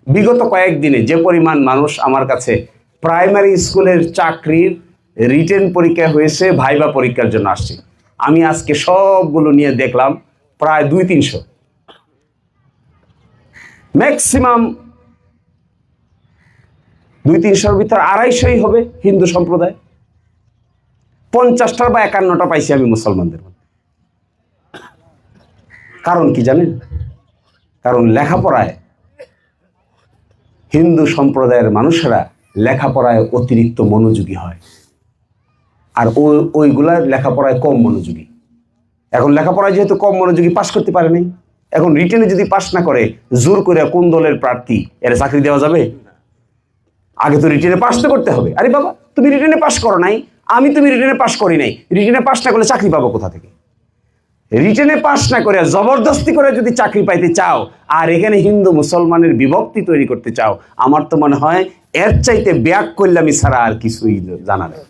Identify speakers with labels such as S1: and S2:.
S1: বিগত কয়েকদিনে যে পরিমাণ মানুষ আমার কাছে প্রাইমারি স্কুলের চাকরির রিটেন পরীক্ষা হয়েছে ভাইবা পরীক্ষার জন্য আসছে, আমি আজকে সবগুলো নিয়ে দেখলাম প্রায় 200-300, ম্যাক্সিমাম 200-300-র ভিতর 250-ই হবে হিন্দু সম্প্রদায়, 50টা বা 51টা পাইছি আমি মুসলমানদের মধ্যে। কারণ কি জানেন? কারণ লেখাপড়ায় হিন্দু সম্প্রদায়ের মানুষেরা লেখাপড়ায় অতিরিক্ত মনোযোগী হয়, আর ওইগুলা লেখাপড়ায় কম মনোযোগী। এখন লেখাপড়ায় যেহেতু কম মনোযোগী, পাশ করতে পারে নাই, এখন রিটেনে যদি পাশ না করে জোর করে কোন দলের প্রার্থী এর চাকরি দেওয়া যাবে? আগে তো রিটেনে পাশ তো করতে হবে। আরে বাবা, তুমি রিটেনে পাশ করো নাই, তুমি রিটেনে পাশ করি নাই, রিটেনে পাশ না করলে চাকরি পাবো কোথা থেকে? রিটেনে পাশ না করে জবরদস্তি করে যদি চাকরি পাইতে চাও আর এখানে হিন্দু মুসলমানের বিভক্তি তৈরি করতে চাও, আমার তো মনে হয় এর চাইতে ব্যাক করলামই ছাড়া আর কিছুই জানা নেই।